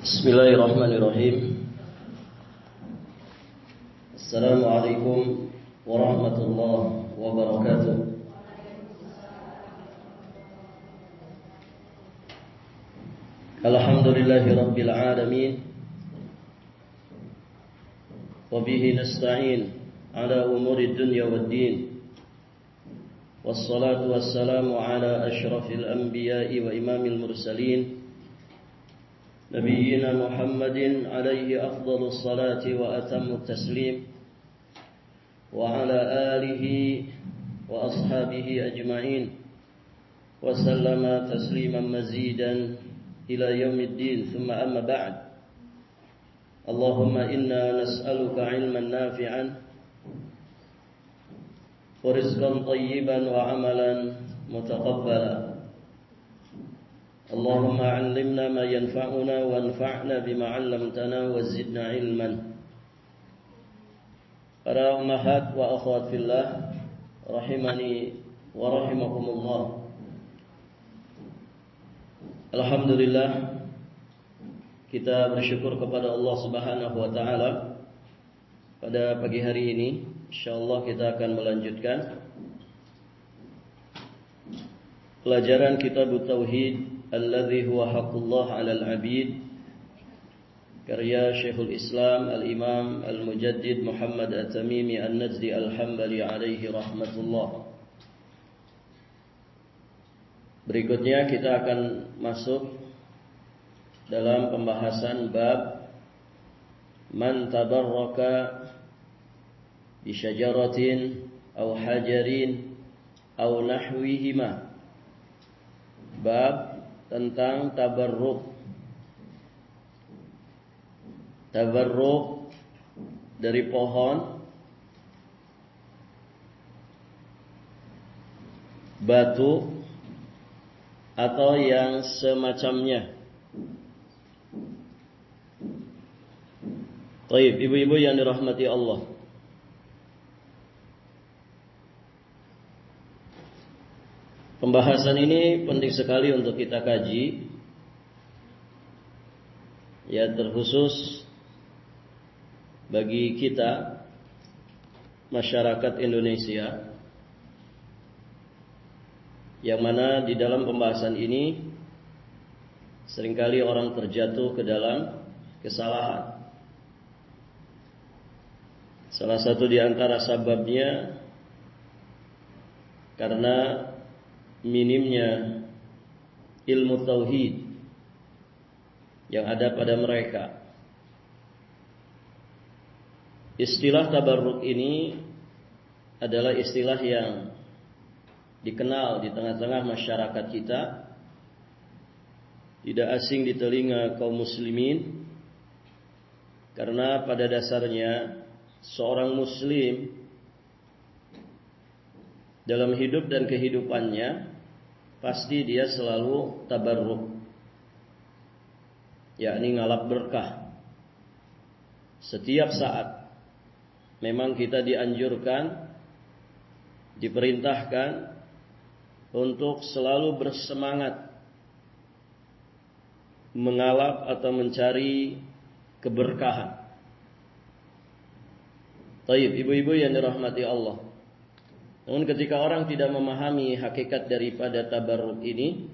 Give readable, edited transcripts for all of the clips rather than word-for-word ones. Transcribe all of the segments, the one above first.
Bismillahirrahmanirrahim. Assalamualaikum warahmatullahi wabarakatuh. Alhamdulillahi rabbil alamin. Wa bihi nasta'in ala umuri dunya waddin. Wassalatu wassalamu ala asyrafil anbiya'i wa imamil mursalin نبينا محمد عليه أفضل الصلاة وأتم التسليم وعلى آله وأصحابه أجمعين وسلم تسليما مزيدا إلى يوم الدين ثم أما بعد اللهم إنا نسألك علما نافعا ورزقا طيبا وعملا متقبلا اللهم علمنا ما ينفعنا وانفعنا بما علمتنا وزدنا علما. Para ummahat wa akhwat fillah rahimani wa rahimakumullah. Alhamdulillah, kita bersyukur kepada Allah Subhanahu wa taala. Pada pagi hari ini insyaallah kita akan melanjutkan pelajaran kitab Tauhid alladzi huwa haqqullah 'alal 'abid, karya Syekhul Islam Al-Imam Al-Mujaddid Muhammad At-Tamimi An-Najdi Al-Hambali alaihi rahmatullah. Berikutnya kita akan masuk dalam pembahasan bab man tabarraka bi syajaratin aw hajarin aw nahwihima. Bab tentang tabarruk. Tabarruk dari pohon, batu, atau yang semacamnya. Baik, ibu-ibu yang dirahmati Allah. Pembahasan ini penting sekali untuk kita kaji, ya, terkhusus bagi kita masyarakat Indonesia, yang mana di dalam pembahasan ini seringkali orang terjatuh ke dalam kesalahan. Salah satu di antara sebabnya karena minimnya ilmu tauhid yang ada pada mereka. Istilah tabarruk ini adalah istilah yang dikenal di tengah-tengah masyarakat kita, tidak asing di telinga kaum muslimin, karena pada dasarnya seorang muslim dalam hidup dan kehidupannya pasti dia selalu tabarruk, yakni ngalap berkah. Setiap saat memang kita dianjurkan, diperintahkan untuk selalu bersemangat mengalap atau mencari keberkahan. Taib, ibu-ibu yang dirahmati Allah. Namun ketika orang tidak memahami hakikat daripada tabarruk ini,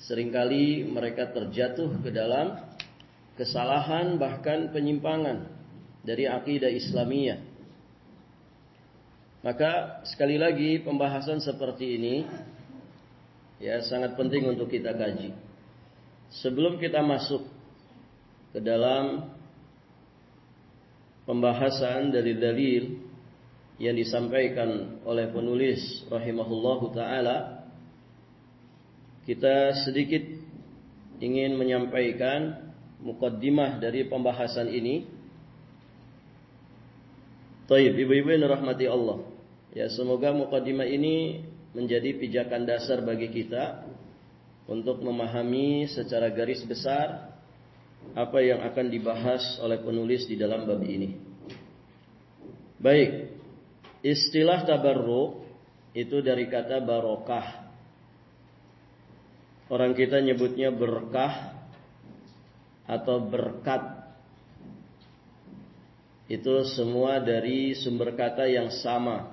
seringkali mereka terjatuh ke dalam kesalahan bahkan penyimpangan dari akidah Islamiyah. Maka sekali lagi pembahasan seperti ini ya sangat penting untuk kita kaji. Sebelum kita masuk ke dalam pembahasan dari dalil yang disampaikan oleh penulis rahimahullahu ta'ala, kita sedikit ingin menyampaikan muqaddimah dari pembahasan ini. Taib, ibu-ibu yang dirahmati Allah, ya, semoga muqaddimah ini menjadi pijakan dasar bagi kita untuk memahami secara garis besar apa yang akan dibahas oleh penulis di dalam bab ini. Baik, istilah tabarruk itu dari kata barokah. Orang kita nyebutnya berkah atau berkat itu semua dari sumber kata yang sama,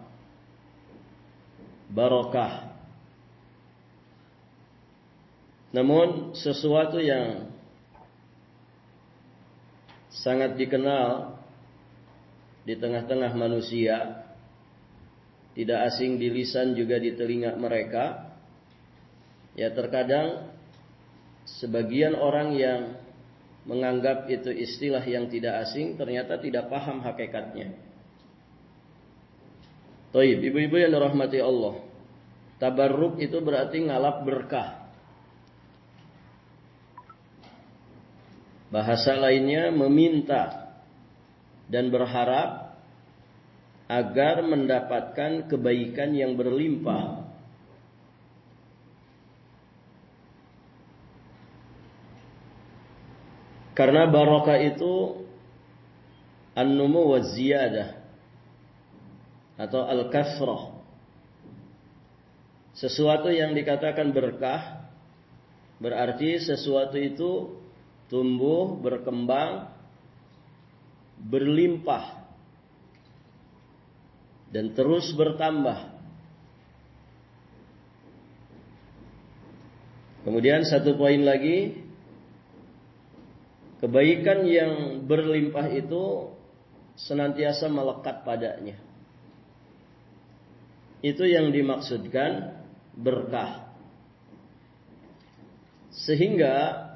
barokah. Namun sesuatu yang sangat dikenal di tengah-tengah manusia, tidak asing di lisan juga di telinga mereka, ya terkadang sebagian orang yang menganggap itu istilah yang tidak asing ternyata tidak paham hakikatnya. Toib, ibu-ibu yang dirahmati Allah, tabarruk itu berarti ngalap berkah. Bahasa lainnya meminta dan berharap agar mendapatkan kebaikan yang berlimpah. Karena barokah itu an-numu wa ziyadah atau al-kasrah. Sesuatu yang dikatakan berkah berarti sesuatu itu tumbuh, berkembang, berlimpah dan terus bertambah. Kemudian satu poin lagi, kebaikan yang berlimpah itu senantiasa melekat padanya. Itu yang dimaksudkan berkah. Sehingga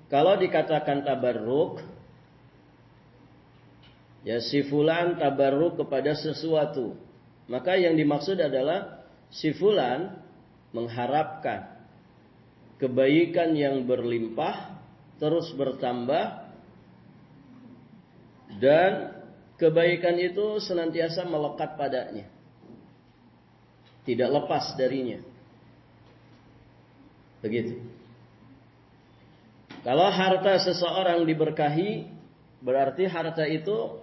kalau dikatakan tabarruk, ya si fulan tabarruk kepada sesuatu, maka yang dimaksud adalah si fulan mengharapkan kebaikan yang berlimpah terus bertambah, dan kebaikan itu senantiasa melekat padanya, tidak lepas darinya. Begitu. Kalau harta seseorang diberkahi, berarti harta itu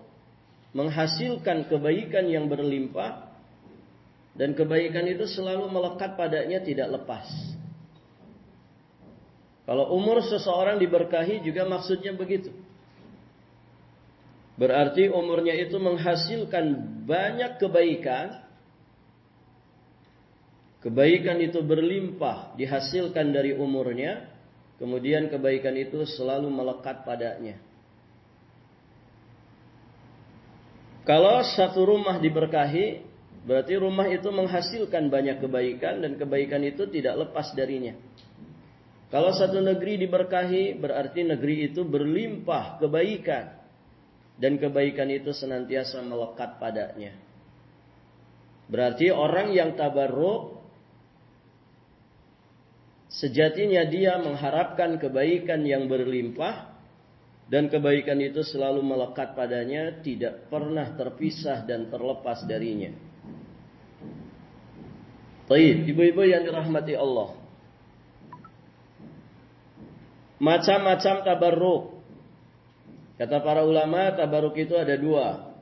menghasilkan kebaikan yang berlimpah, dan kebaikan itu selalu melekat padanya, tidak lepas. Kalau umur seseorang diberkahi juga maksudnya begitu. Berarti umurnya itu menghasilkan banyak kebaikan. Kebaikan itu berlimpah dihasilkan dari umurnya. Kemudian kebaikan itu selalu melekat padanya. Kalau satu rumah diberkahi, berarti rumah itu menghasilkan banyak kebaikan, dan kebaikan itu tidak lepas darinya. Kalau satu negeri diberkahi, berarti negeri itu berlimpah kebaikan, dan kebaikan itu senantiasa melekat padanya. Berarti orang yang tabarruk, sejatinya dia mengharapkan kebaikan yang berlimpah, dan kebaikan itu selalu melekat padanya, tidak pernah terpisah dan terlepas darinya. Baik, ibu-ibu yang dirahmati Allah, macam-macam tabarruk. Kata para ulama, tabarruk itu ada dua.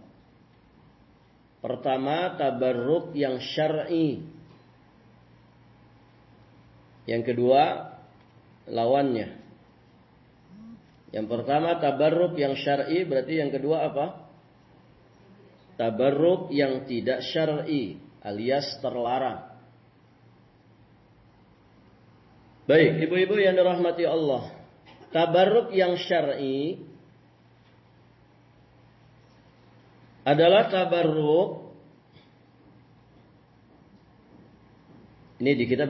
Pertama, tabarruk yang syar'i. Yang kedua, lawannya. Yang pertama tabarruk yang syar'i, berarti yang kedua apa? Tabarruk yang tidak syar'i, alias terlarang. Baik, ibu-ibu yang dirahmati Allah, tabarruk yang syar'i adalah tabarruk. Ini di kitab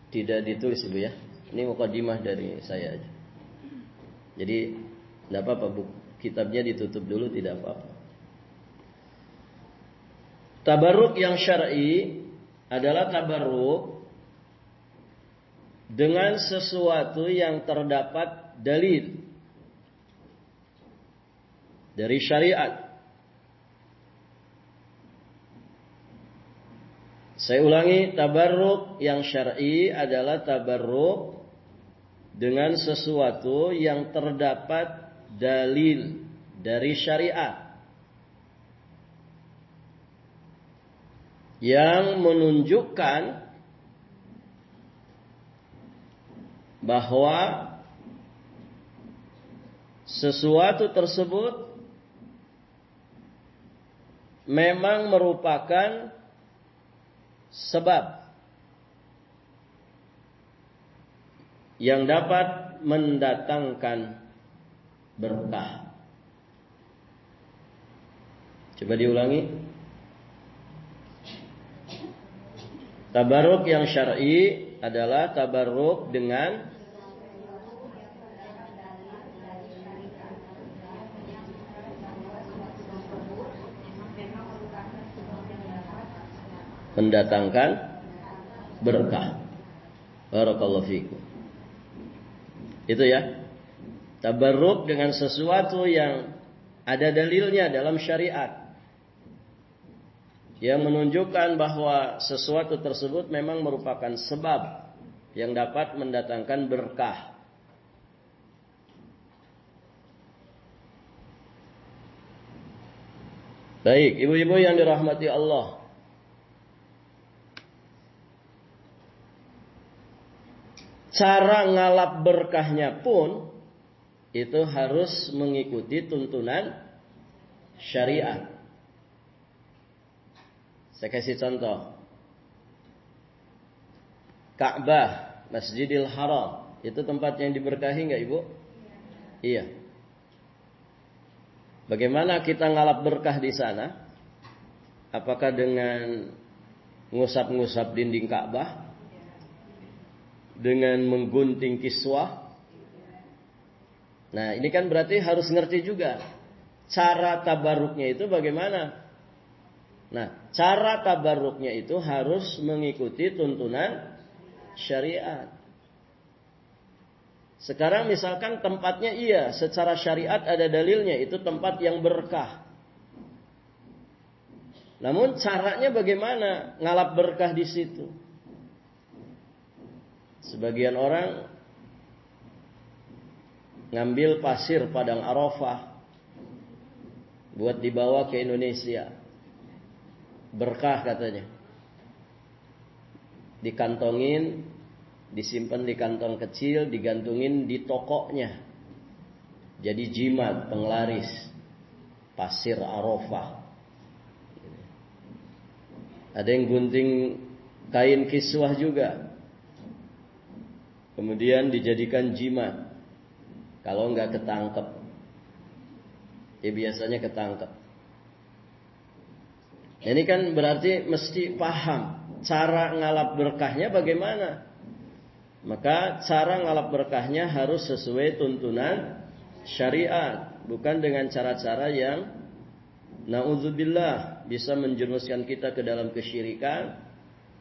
tidak ditulis Ibu ya. Ini mukadimah dari saya aja. Jadi tidak apa-apa, kitabnya ditutup dulu, tidak apa-apa. Tabarruk yang syar'i adalah tabarruk dengan sesuatu yang terdapat dalil dari syariat. Saya ulangi, tabarruk yang syar'i adalah tabarruk dengan sesuatu yang terdapat dalil dari syariat yang menunjukkan bahwa sesuatu tersebut memang merupakan sebab yang dapat mendatangkan berkah. Coba diulangi. Tabarruk yang syar'i adalah tabarruk dengan mendatangkan berkah. Barakallahu fikum. Itu ya. Tabarruk dengan sesuatu yang ada dalilnya dalam syariat, yang menunjukkan bahwa sesuatu tersebut memang merupakan sebab yang dapat mendatangkan berkah. Baik, ibu-ibu yang dirahmati Allah. Cara ngalap berkahnya pun itu harus mengikuti tuntunan syariat. Saya kasih contoh. Ka'bah, Masjidil Haram, itu tempat yang diberkahi enggak, Ibu? Iya. Bagaimana kita ngalap berkah di sana? Apakah dengan ngusap-ngusap dinding Ka'bah? Dengan menggunting kiswah? Nah, ini kan berarti harus ngerti juga cara tabarruknya itu bagaimana. Nah, cara tabarruknya itu harus mengikuti tuntunan syariat. Sekarang misalkan tempatnya iya, secara syariat ada dalilnya, itu tempat yang berkah. Namun caranya bagaimana ngalap berkah di situ? Sebagian orang ngambil pasir padang Arafah buat dibawa ke Indonesia. Berkah katanya. Dikantongin, disimpan di kantong kecil, digantungin di tokonya. Jadi jimat, penglaris pasir Arafah. Ada yang gunting kain kiswah juga. Kemudian dijadikan jimat. Kalau enggak ketangkep, ya biasanya ketangkep. Ini kan berarti mesti paham cara ngalap berkahnya bagaimana. Maka cara ngalap berkahnya harus sesuai tuntunan syariat, bukan dengan cara-cara yang na'udzubillah bisa menjerumuskan kita ke dalam kesyirikan,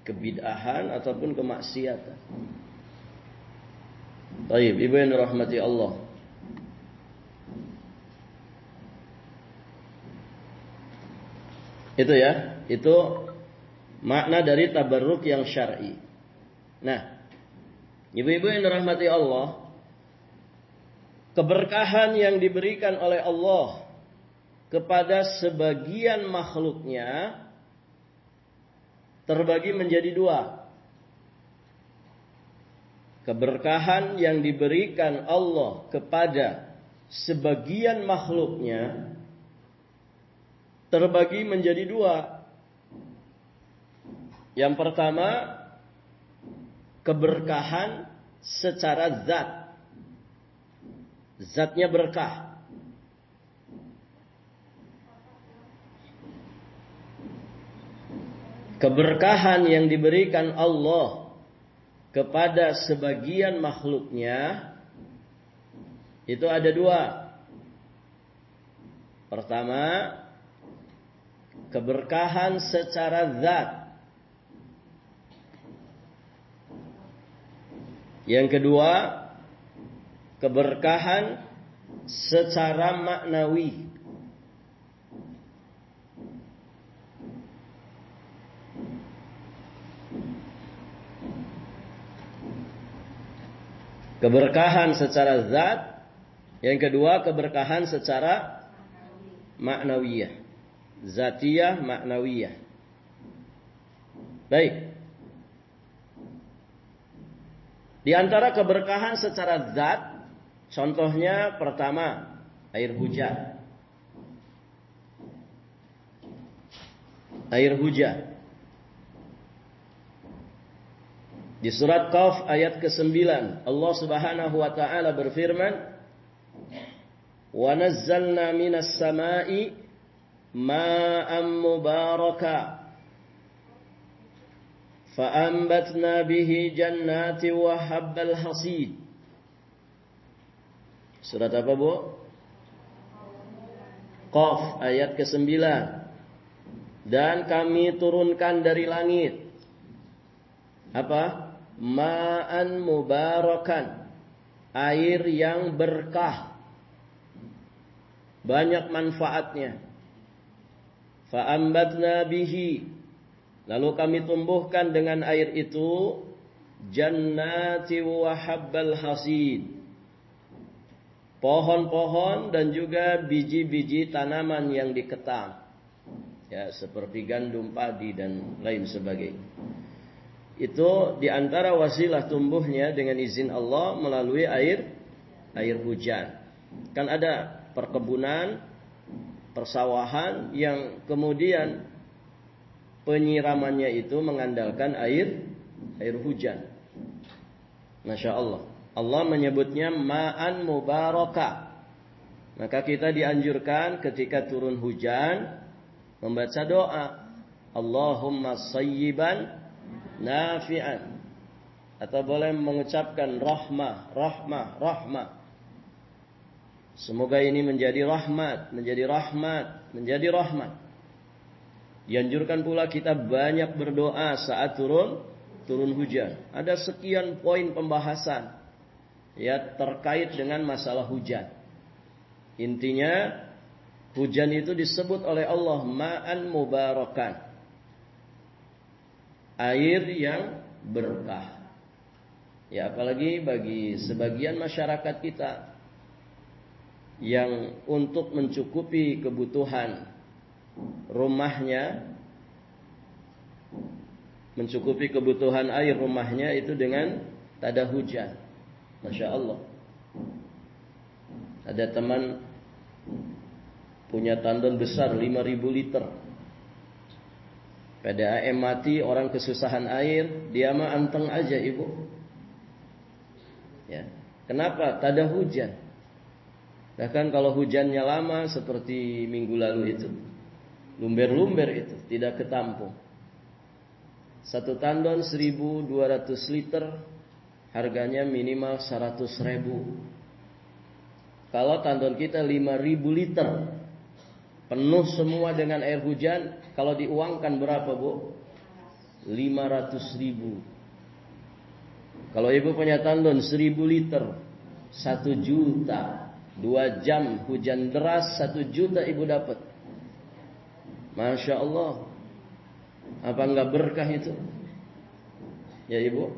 kebid'ahan ataupun kemaksiatan. Baik, ibu yang dirahmati Allah. Itu ya, itu makna dari tabarruk yang syar'i. Nah, ibu-ibu yang dirahmati Allah, keberkahan yang diberikan oleh Allah kepada sebagian makhluknya terbagi menjadi dua. Keberkahan yang diberikan Allah kepada sebagian makhluknya terbagi menjadi dua. Yang pertama, keberkahan secara zat. Zatnya berkah. Keberkahan yang diberikan Allah kepada sebagian makhluknya itu ada dua. Pertama, keberkahan secara zat. Yang kedua, keberkahan secara maknawi. Keberkahan secara zat. Yang kedua, keberkahan secara maknawiyah. Zatiyah, maknawiyah. Baik. Di antara keberkahan secara zat, Contohnya pertama, air hujan. Air hujan. Di surat Qaf ayat ke-9, Allah Subhanahu wa taala berfirman, "Wa nazzalna minas sama'i ma'an mubaraka fa'ambatna bihi jannati wa habbal hasid." Surat apa, Bu? Qaf ayat ke-9. Dan kami turunkan dari langit apa? Ma'an mubarakan, air yang berkah, banyak manfaatnya. Fa'ambatna bihi, lalu kami tumbuhkan dengan air itu jannati wa habbal hasid, pohon-pohon dan juga biji-biji tanaman yang diketam, ya, seperti gandum, padi dan lain sebagainya. Itu diantara wasilah tumbuhnya dengan izin Allah melalui air hujan. Kan ada perkebunan, persawahan yang kemudian penyiramannya itu mengandalkan air hujan. Masya Allah. Allah menyebutnya ma'an mubaraka. Maka kita dianjurkan ketika turun hujan membaca doa, Allahumma sayyiban nafi'an, atau boleh mengucapkan rahmah, rahmah, rahmah. Semoga ini menjadi rahmat, menjadi rahmat, menjadi rahmat. Dianjurkan pula kita banyak berdoa saat turun hujan. Ada sekian poin pembahasan ya terkait dengan masalah hujan. Intinya hujan itu disebut oleh Allah ma'an mubarakan, air yang berkah. Ya, apalagi bagi sebagian masyarakat kita yang untuk mencukupi kebutuhan rumahnya, mencukupi kebutuhan air rumahnya itu dengan tada hujan. Masya Allah. Ada teman punya tandon besar 5.000 liter. PDAM mati, orang kesusahan air, dia mah anteng aja, Ibu. Ya. Kenapa? Tada hujan. Bahkan kalau hujannya lama seperti minggu lalu itu, lumber-lumber itu tidak ketampung. Satu tandon 1.200 liter, harganya minimal 100.000. Kalau tandon kita 5.000 liter, penuh semua dengan air hujan, kalau diuangkan berapa, Bu? 500.000. Kalau Ibu punya tandon 1.000 liter, 1 juta. 2 jam hujan deras, 1 juta Ibu dapat. Masya Allah. Apa enggak berkah itu? Ya, Ibu.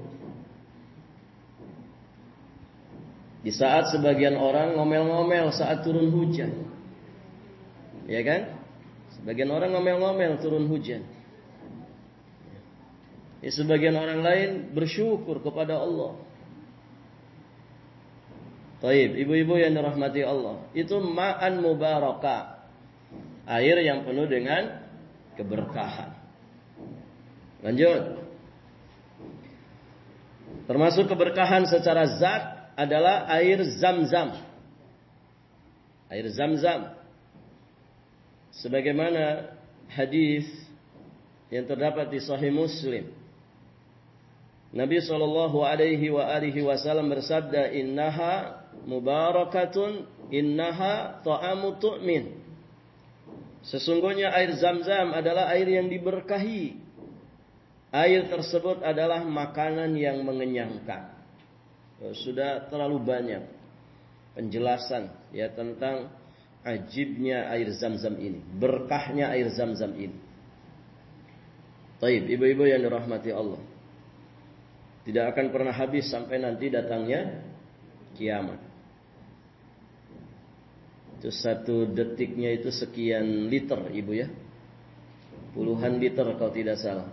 Di saat sebagian orang ngomel-ngomel saat turun hujan, ya kan? Sebagian orang ngomel-ngomel turun hujan. Ya, sebagian orang lain bersyukur kepada Allah. Taib, ibu-ibu yang dirahmati Allah, itu ma'an mubaraka, air yang penuh dengan keberkahan. Lanjut. Termasuk keberkahan secara zat adalah air Zam-Zam. Air Zam-Zam. Sebagaimana hadis yang terdapat di Sahih Muslim, Nabi SAW bersabda, "Innaha mubarakatun, innaha ta'amu tu'min." Sesungguhnya air Zam-Zam adalah air yang diberkahi. Air tersebut adalah makanan yang mengenyangkan. Sudah terlalu banyak penjelasan ya tentang ajibnya air Zam-Zam ini, berkahnya air Zam-Zam ini. Taib, ibu-ibu yang dirahmati Allah, tidak akan pernah habis sampai nanti datangnya kiamat. Itu 1 detiknya itu sekian liter, Ibu ya. Puluhan liter kalau tidak salah.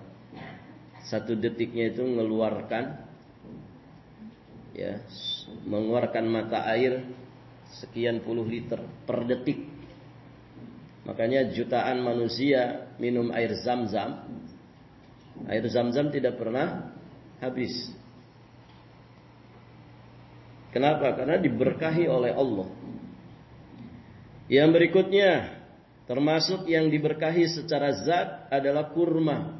1 detiknya itu mengeluarkan ya mengeluarkan mata air sekian puluh liter per detik. Makanya jutaan manusia minum air Zam-Zam. Air Zam-Zam tidak pernah habis. Kenapa? Karena diberkahi oleh Allah. Yang berikutnya, termasuk yang diberkahi secara zat adalah kurma.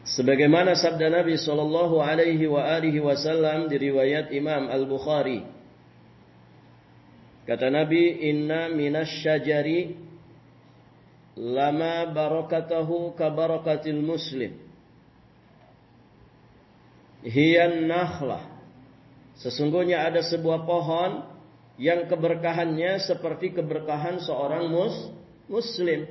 Sebagaimana sabda Nabi sallallahu alaihi wasallam di riwayat Imam Al-Bukhari. Kata Nabi, "Inna minasyajari lama barakatahu ka barakatil muslim. Hiyan nakhlah." Sesungguhnya ada sebuah pohon yang keberkahannya seperti keberkahan seorang muslim.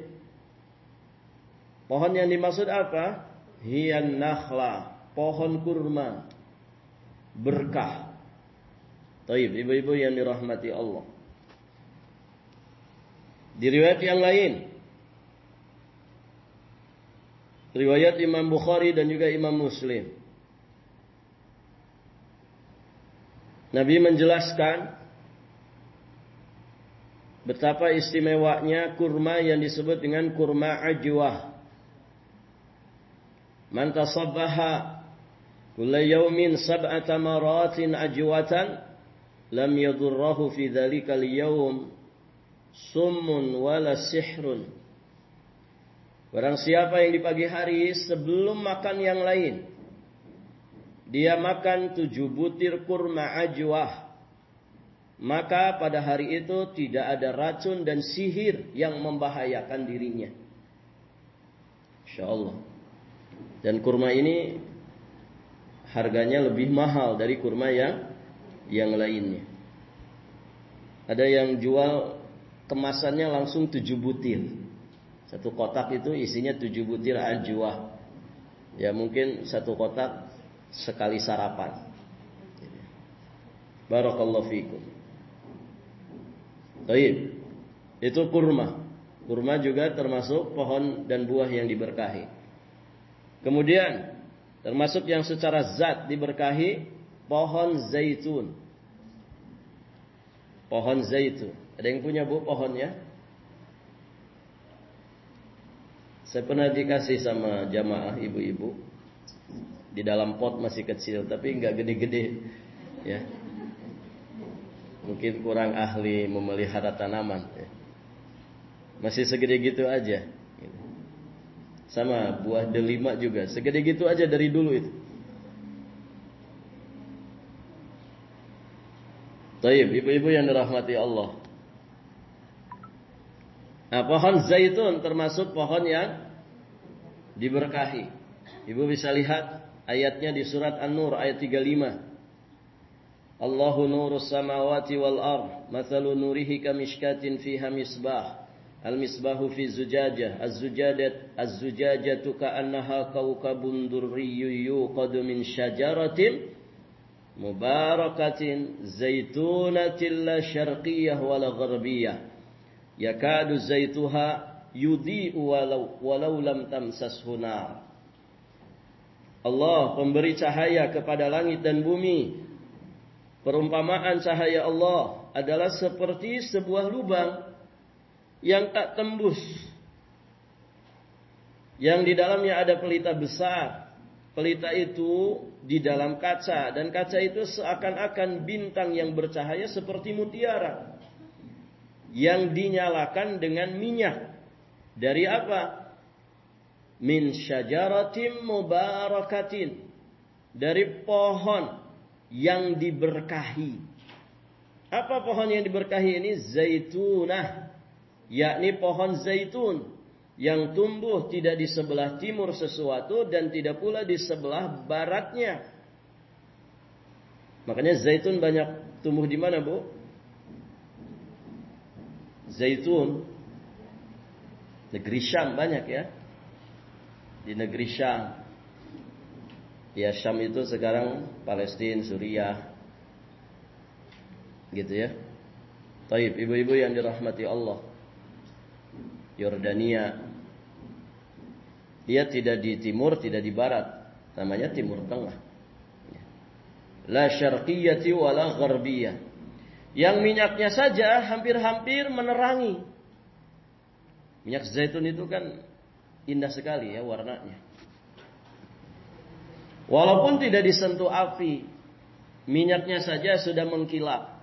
Pohon yang dimaksud apa? Hiyan nakhlah, pohon kurma. Berkah. Taib, ibu-ibu yang dirahmati Allah. Di riwayat yang lain, riwayat Imam Bukhari dan juga Imam Muslim, Nabi menjelaskan betapa istimewanya kurma yang disebut dengan kurma ajwah. Man tasabbaha kulla yawmin sab'ata maratin ajwatan lam yadurrahu fi dhalikal yawm summun wala sihrun. Barang siapa yang di pagi hari sebelum makan yang lain, dia makan 7 butir kurma ajwah, maka pada hari itu tidak ada racun dan sihir yang membahayakan dirinya. Insyaallah. Dan kurma ini harganya lebih mahal dari kurma yang lainnya. Ada yang jual kemasannya langsung 7 butir. Satu kotak itu isinya 7 butir ajwah. Ya mungkin satu kotak sekali sarapan. Barakallahu fikum. Baik. Itu kurma. Kurma juga termasuk pohon dan buah yang diberkahi. Kemudian termasuk yang secara zat diberkahi, pohon zaitun. Pohon zaitun. Ada yang punya bu pohonnya? Saya pernah dikasih sama jamaah ibu-ibu. Di dalam pot masih kecil, tapi nggak gede-gede, ya. Mungkin kurang ahli memelihara tanaman, ya. Masih segede gitu aja. Sama buah delima juga, segede gitu aja dari dulu itu. Taib, ibu-ibu yang dirahmati Allah. Nah, pohon zaitun termasuk pohon yang diberkahi. Ibu bisa lihat ayatnya di surat An-Nur ayat 35. Allahu nurus samawati wal ard, mathalu nurihi kamishkatin fiha misbah. Al-misbahu fi zujajah, az-zujajatu ka'annaha kawkabun durriyyun yuqadu min syajaratin mubarakatin zaitunatin la syarqiyyah wala gharbiyah. Yakadu zaituha yudhi'u walau lam tamsashu nar. Allah pemberi cahaya kepada langit dan bumi. Perumpamaan cahaya Allah adalah seperti sebuah lubang yang tak tembus, yang di dalamnya ada pelita besar. Pelita itu di dalam kaca, dan kaca itu seakan-akan bintang yang bercahaya seperti mutiara yang dinyalakan dengan minyak. Dari apa? Min syajaratin mubarakatin, dari pohon yang diberkahi. Apa pohon yang diberkahi ini? Zaitunah, yakni pohon zaitun yang tumbuh tidak di sebelah timur sesuatu dan tidak pula di sebelah baratnya. Makanya zaitun banyak tumbuh di mana, Bu? Zaitun negeri Syam banyak ya. Di negeri Syam. Ya, Syam itu sekarang Palestina, Suriah. Gitu ya. Taib, ibu-ibu yang dirahmati Allah. Yordania. Dia tidak di timur, tidak di barat. Namanya Timur Tengah. La syarqiyyati wala gharbiyah. Yang minyaknya saja hampir-hampir menerangi. Minyak zaitun itu kan indah sekali ya warnanya. Walaupun tidak disentuh api, minyaknya saja sudah mengkilap.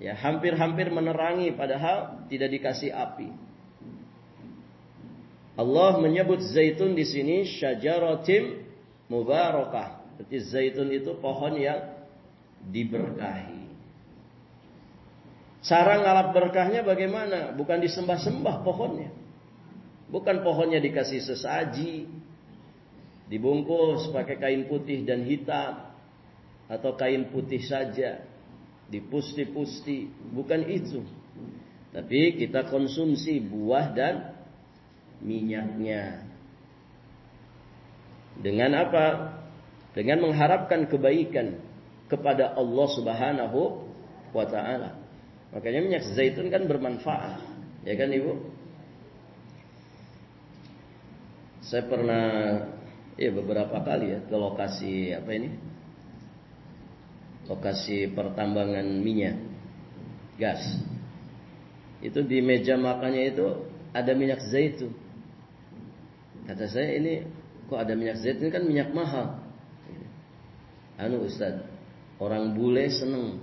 Ya, hampir-hampir menerangi padahal tidak dikasih api. Allah menyebut zaitun di sini syajaratim mubarakah. Berarti zaitun itu pohon yang diberkahi. Cara ngalap berkahnya bagaimana? Bukan disembah-sembah pohonnya. Bukan pohonnya dikasih sesaji, dibungkus pakai kain putih dan hitam, atau kain putih saja, dipusti-pusti. Bukan itu. Tapi kita konsumsi buah dan minyaknya. Dengan apa? Dengan mengharapkan kebaikan kepada Allah Subhanahu wa ta'ala. Makanya minyak zaitun kan bermanfaat. Ya kan Ibu? Saya pernah beberapa kali ya ke lokasi lokasi pertambangan minyak gas. Itu di meja makannya itu ada minyak zaitun. Kata saya, ini kok ada minyak zaitun, kan minyak mahal. Ustaz, orang bule seneng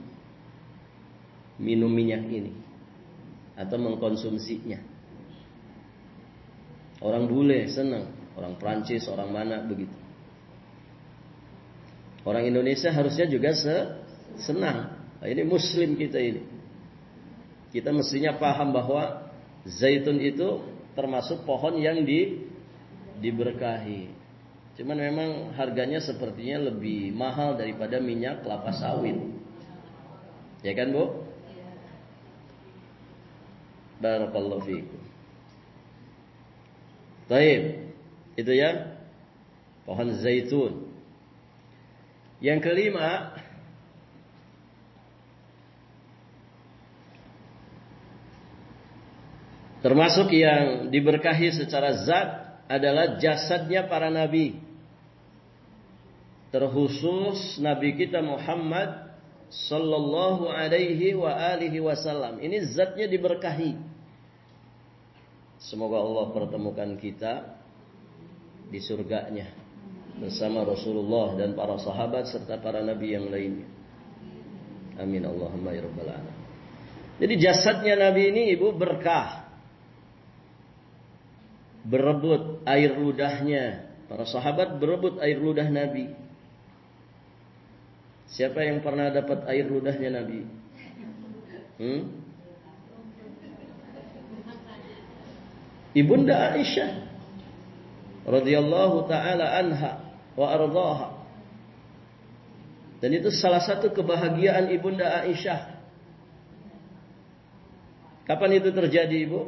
minum minyak ini atau mengkonsumsinya. Orang bule senang, orang Prancis, orang mana begitu. Orang Indonesia harusnya juga senang. Nah, ini Muslim kita ini. Kita mestinya paham bahwa zaitun itu termasuk pohon yang diberkahi. Cuman memang harganya sepertinya lebih mahal daripada minyak kelapa sawit. Ya kan Bu? Barakallahu fiikum. Baik, itu ya pohon zaitun. Yang kelima, termasuk yang diberkahi secara zat adalah jasadnya para nabi. Terkhusus Nabi kita Muhammad sallallahu alaihi wa alihi wasallam. Ini zatnya diberkahi. Semoga Allah pertemukan kita di surganya bersama Rasulullah dan para sahabat serta para nabi yang lainnya. Amin Allahumma ya rabbal alamin. Jadi jasadnya Nabi ini Ibu berkah. Berebut air ludahnya. Para sahabat berebut air ludah Nabi. Siapa yang pernah dapat air ludahnya Nabi? Ibunda Aisyah radhiyallahu taala anha wa ardhaha. Dan itu salah satu kebahagiaan Ibunda Aisyah. Kapan itu terjadi, Ibu?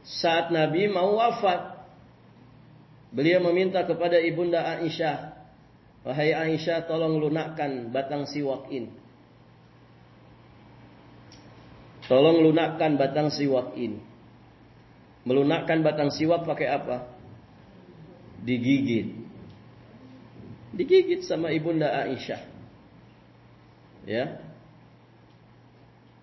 Saat Nabi mau wafat. Beliau meminta kepada Ibunda Aisyah, "Wahai Aisyah, tolong lunakkan batang siwak ini." Tolong lunakkan batang siwak ini. Melunakkan batang siwak pakai apa? Digigit. Digigit sama Ibunda Aisyah. Ya.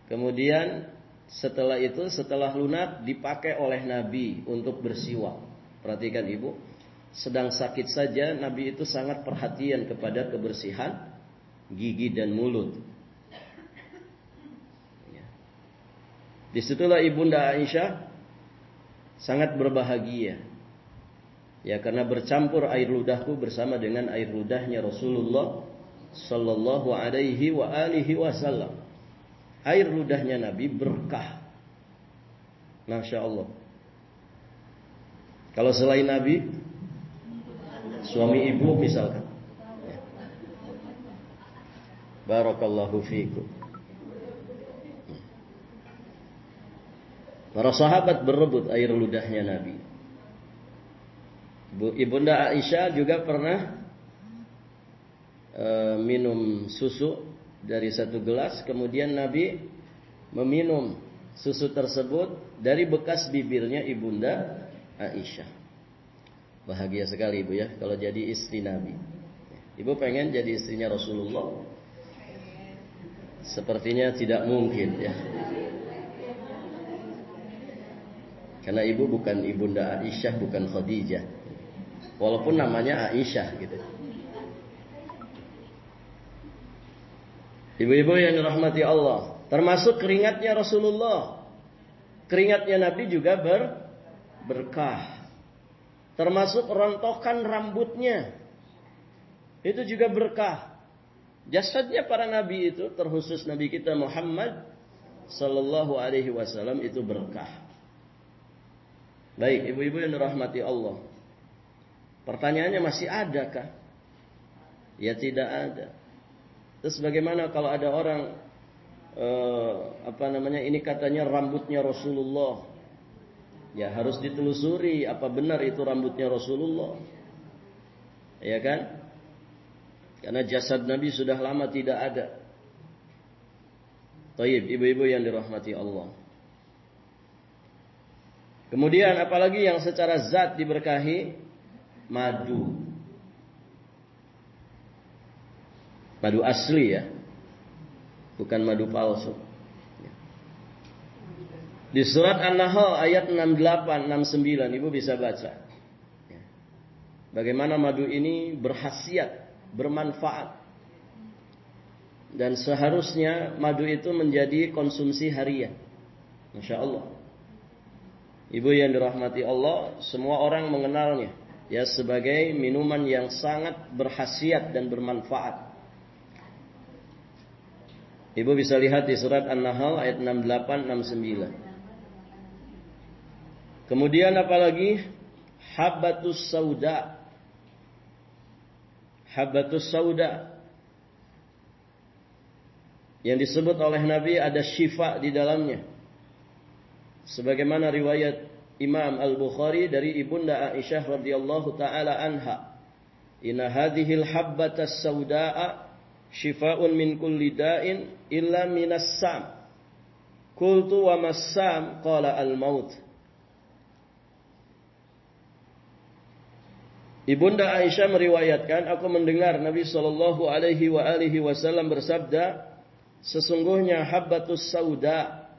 Kemudian setelah itu, setelah lunak, dipakai oleh Nabi untuk bersiwak. Perhatikan Ibu, sedang sakit saja Nabi itu sangat perhatian kepada kebersihan gigi dan mulut. Disitulah Ibunda Aisyah sangat berbahagia. Ya, karena bercampur air ludahku bersama dengan air ludahnya Rasulullah sallallahu alaihi wa alihi wasallam. Air ludahnya Nabi berkah. Masya Allah. Kalau selain Nabi, suami ibu misalkan. Barakallahu fiikum. Para sahabat berebut air ludahnya Nabi. Ibunda Aisyah juga pernah minum susu dari satu gelas. Kemudian Nabi meminum susu tersebut dari bekas bibirnya Ibunda Aisyah. Bahagia sekali Ibu ya kalau jadi istri Nabi. Ibu pengen jadi istrinya Rasulullah? Sepertinya tidak mungkin ya. Karena Ibu bukan Ibunda Aisyah, bukan Khadijah. Walaupun namanya Aisyah gitu. Ibu-ibu yang dirahmati Allah, termasuk keringatnya Rasulullah. Keringatnya Nabi juga berkah. Termasuk rontokan rambutnya. Itu juga berkah. Jasadnya para nabi itu, terkhusus Nabi kita Muhammad sallallahu alaihi wasallam itu berkah. Baik, ibu-ibu yang dirahmati Allah. Pertanyaannya masih adakah? Ya tidak ada. Terus bagaimana kalau ada orang ini katanya rambutnya Rasulullah? Ya harus ditelusuri apa benar itu rambutnya Rasulullah. Ya kan? Karena jasad Nabi sudah lama tidak ada. Taib, ibu-ibu yang dirahmati Allah. Kemudian apalagi yang secara zat diberkahi? Madu. Madu asli ya. Bukan madu palsu. Di surat An-Nahl ayat 68, 69 Ibu bisa baca. Bagaimana madu ini berkhasiat, bermanfaat. Dan seharusnya madu itu menjadi konsumsi harian. Masya Allah. Ibu yang dirahmati Allah, semua orang mengenalnya ya sebagai minuman yang sangat berkhasiat dan bermanfaat. Ibu bisa lihat di surat An-Nahl ayat 68, 69. Kemudian apalagi habbatus sauda. Habbatus sauda yang disebut oleh Nabi ada syifa di dalamnya. Sebagaimana riwayat Imam Al-Bukhari dari Ibunda Aisyah radhiyallahu taala anha. Inna hadhil habbatas saudaa syifaa'un min kulli da'in illa minas sam. Qultu wa mas-sam? Qala al-maut. Ibunda Aisyah meriwayatkan, aku mendengar Nabi sallallahu alaihi wasallam bersabda, sesungguhnya habbatus sauda,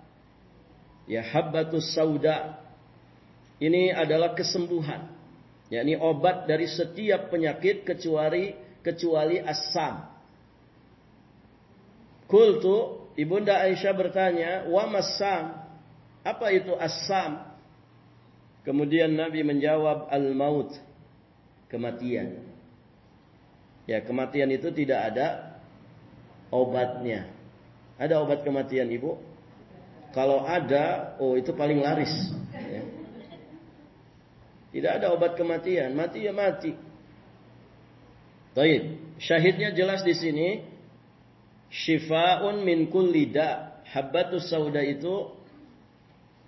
ya habbatus sauda, ini adalah kesembuhan, yakni obat dari setiap penyakit kecuali as-sam. Qultu, Ibunda Aisyah bertanya, wa mas-sam? Apa itu as-sam? Kemudian Nabi menjawab, al-maut. Kematian. Ya, kematian itu tidak ada obatnya. Ada obat kematian, Ibu? Kalau ada, itu paling laris. Ya. Tidak ada obat kematian, mati ya mati. Baik, syahidnya jelas di sini. Syifa'un min kulli da. Habbatus sauda itu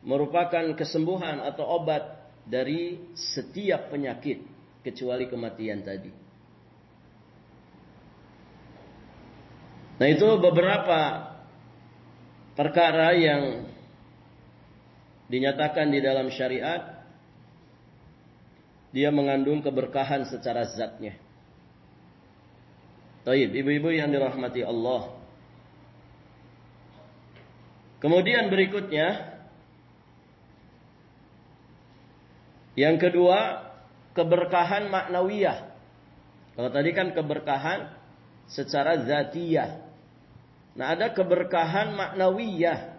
merupakan kesembuhan atau obat dari setiap penyakit kecuali kematian tadi. Nah, itu beberapa perkara yang dinyatakan di dalam syariat, dia mengandung keberkahan secara zatnya. Taib, ibu-ibu yang dirahmati Allah. Kemudian berikutnya, yang kedua, keberkahan maknawiyah. Kalau tadi kan keberkahan secara zatiyah. Nah, ada keberkahan maknawiyah.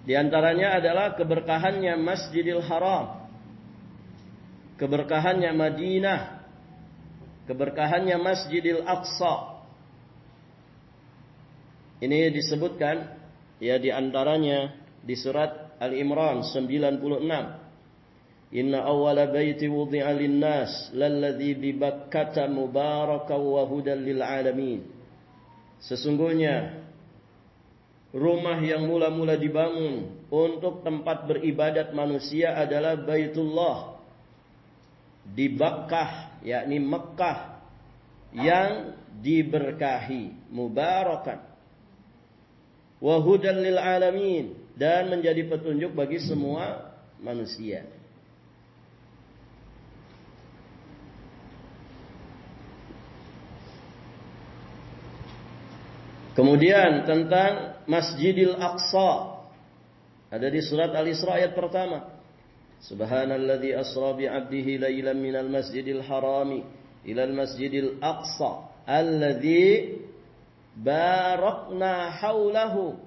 Di antaranya adalah keberkahannya Masjidil Haram, keberkahannya Madinah, keberkahannya Masjidil Aqsa. Ini disebutkan ya di antaranya di surat Al-Imran 96. Inna awwala baiti wudi'a lin-nas lalladzi bi Bakkah mubarakan wa hudan lil alamin. Sesungguhnya rumah yang mula-mula dibangun untuk tempat beribadat manusia adalah Baitullah di Bakkah, yakni Mekkah yang diberkahi, mubarakan wa hudan lil alamin, dan menjadi petunjuk bagi semua manusia. Kemudian tentang Masjidil Aqsa. Ada di surat Al-Isra ayat pertama. Subhanalladzi asra bi 'abdihi lailan minal masjidil harami ilal masjidil aqsa alladzi barakna haulahu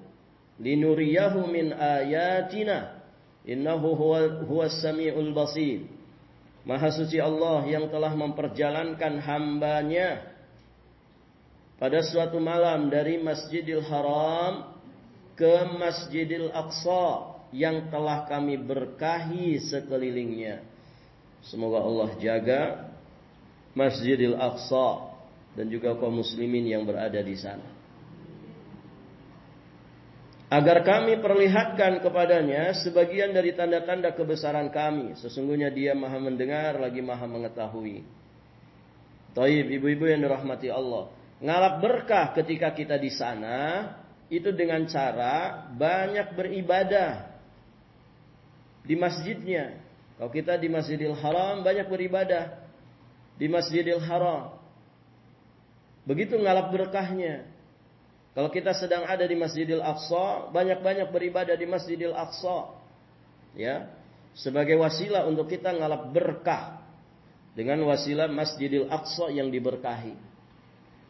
linuriyahu min ayatina innahu huwas samiul basir. Maha suci Allah yang telah memperjalankan hambanya pada suatu malam dari Masjidil Haram ke Masjidil Aqsa yang telah kami berkahi sekelilingnya. Semoga Allah jaga Masjidil Aqsa dan juga kaum muslimin yang berada di sana, agar kami perlihatkan kepadanya sebagian dari tanda-tanda kebesaran kami. Sesungguhnya Dia Maha mendengar lagi Maha mengetahui. Taib, ibu-ibu yang dirahmati Allah. Ngalap berkah ketika kita di sana itu dengan cara banyak beribadah di masjidnya. Kalau kita di Masjidil Haram banyak beribadah di Masjidil Haram. Begitu ngalap berkahnya. Kalau kita sedang ada di Masjidil Aqsa, banyak-banyak beribadah di Masjidil Aqsa. Ya, sebagai wasilah untuk kita ngalap berkah dengan wasilah Masjidil Aqsa yang diberkahi.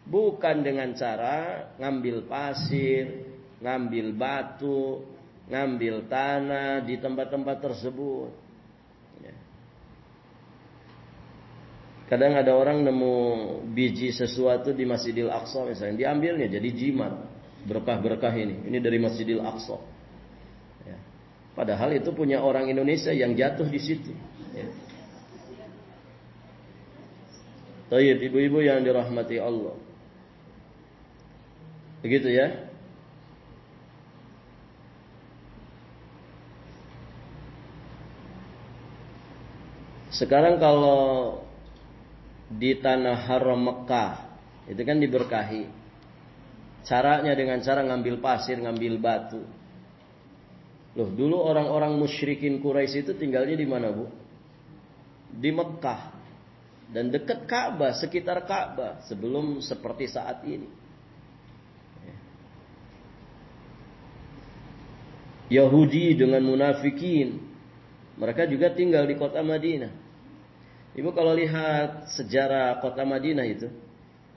Bukan dengan cara ngambil pasir, ngambil batu, ngambil tanah di tempat-tempat tersebut. Ya. Kadang ada orang nemu biji sesuatu di Masjidil Aqsa misalnya, diambilnya jadi jimat. Berkah-berkah ini dari Masjidil Aqsa. Ya. Padahal itu punya orang Indonesia yang jatuh di situ. Ya. Tayyib, ibu-ibu yang dirahmati Allah. Begitu ya. Sekarang kalau di tanah haram Mekah itu kan diberkahi. Caranya dengan cara ngambil pasir, ngambil batu. Loh, dulu orang-orang musyrikin Quraisy itu tinggalnya di mana, Bu? Di Mekah. Dan dekat Ka'bah, sekitar Ka'bah, sebelum seperti saat ini. Yahudi dengan munafikin, mereka juga tinggal di kota Madinah. Ibu kalau lihat sejarah kota Madinah itu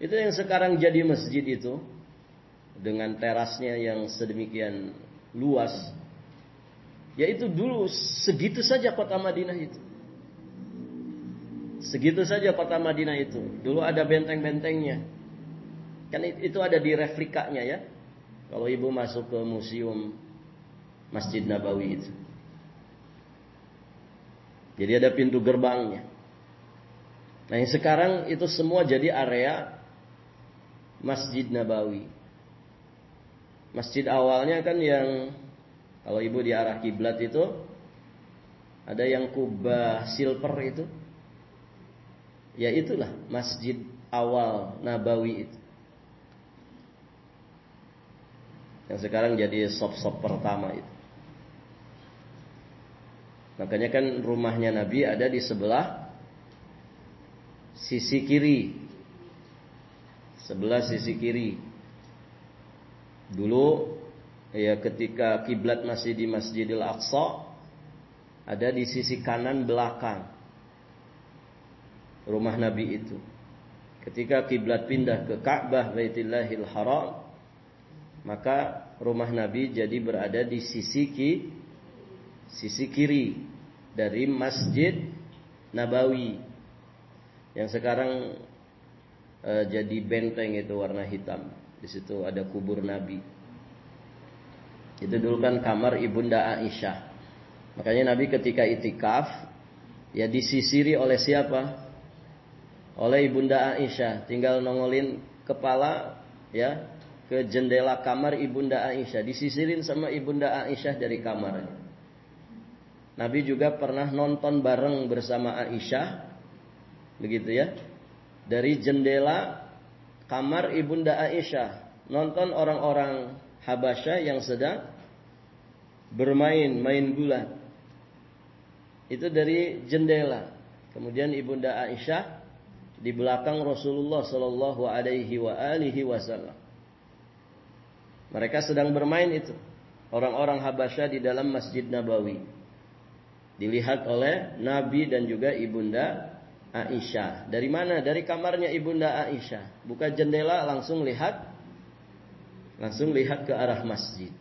yang sekarang jadi masjid itu, dengan terasnya yang sedemikian luas, yaitu dulu segitu saja kota Madinah itu. Segitu saja kota Madinah itu. Dulu ada benteng-bentengnya. Kan itu ada di replikanya ya. Kalau ibu masuk ke museum Masjid Nabawi itu. Jadi ada pintu gerbangnya. Nah yang sekarang itu semua jadi area Masjid Nabawi. Masjid awalnya kan yang kalau ibu di arah kiblat itu ada yang kubah silver itu. Ya itulah masjid awal Nabawi itu. Yang sekarang jadi sop-sop pertama itu. Makanya kan rumahnya Nabi ada di sebelah sisi kiri. Sebelah sisi kiri. Dulu ya ketika kiblat masih di Masjidil Aqsa, ada di sisi kanan belakang rumah Nabi itu. Ketika kiblat pindah ke Ka'bah Baitullahil Haram, maka rumah Nabi jadi berada di sisi kiri dari Masjid Nabawi yang sekarang jadi benteng itu warna hitam. Di situ ada kubur Nabi. Itu dulu kan kamar Ibunda Aisyah. Makanya Nabi ketika itikaf ya disisiri oleh siapa? Oleh Ibunda Aisyah. Tinggal nongolin kepala ya ke jendela kamar Ibunda Aisyah, disisirin sama Ibunda Aisyah dari kamarnya. Nabi juga pernah nonton bareng bersama Aisyah, begitu ya, dari jendela kamar Ibunda Aisyah, nonton orang-orang Habasyah yang sedang main gulat. Itu dari jendela. Kemudian Ibunda Aisyah di belakang Rasulullah Sallallahu Alaihi Wasallam. Mereka sedang bermain itu. Orang-orang Habasyah di dalam Masjid Nabawi. Dilihat oleh Nabi dan juga Ibunda Aisyah. Dari mana? Dari kamarnya Ibunda Aisyah. Buka jendela langsung lihat ke arah masjid.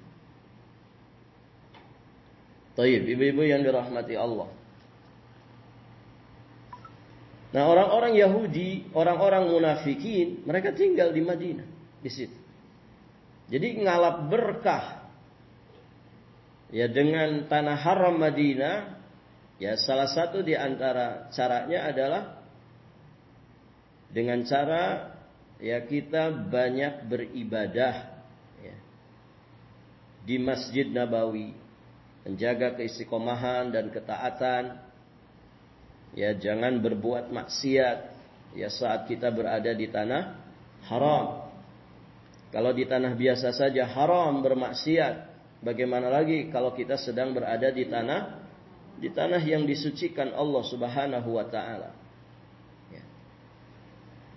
Taib, ibu-ibu yang dirahmati Allah. Nah, orang-orang Yahudi, orang-orang munafikin, mereka tinggal di Madinah, di situ. Jadi ngalap berkah ya dengan tanah haram Madinah, ya salah satu di antara caranya adalah dengan cara ya kita banyak beribadah ya, di Masjid Nabawi, menjaga keistiqomahan dan ketaatan. Ya, jangan berbuat maksiat ya saat kita berada di tanah haram. Kalau di tanah biasa saja haram bermaksiat, bagaimana lagi kalau kita sedang berada di tanah yang disucikan Allah Subhanahu wa taala. Ya.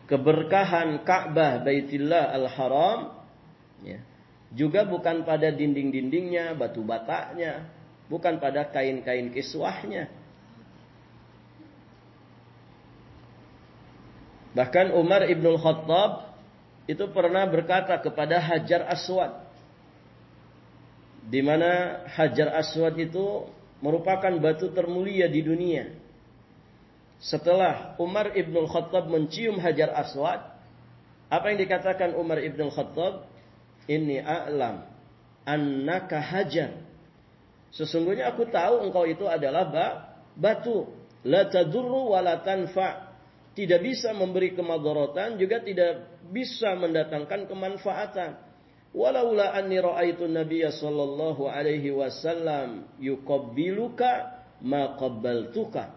Keberkahan Ka'bah Baitullah Al-Haram ya, juga bukan pada dinding-dindingnya, batu batanya, bukan pada kain-kain kiswahnya. Bahkan Umar ibn Khattab itu pernah berkata kepada Hajar Aswad, di mana Hajar Aswad itu merupakan batu termulia di dunia. Setelah Umar ibn Khattab mencium Hajar Aswad, apa yang dikatakan Umar ibn Khattab? Inni a'lam annaka hajar. Sesungguhnya aku tahu engkau itu adalah batu. La tadurru wa la tanfa'. Tidak bisa memberi kemadaratan, juga tidak bisa mendatangkan kemanfaatan. Walaula anni ra'aitu Nabiyya sallallahu alaihi wasallam yuqabbiluka ma qabbaltuka.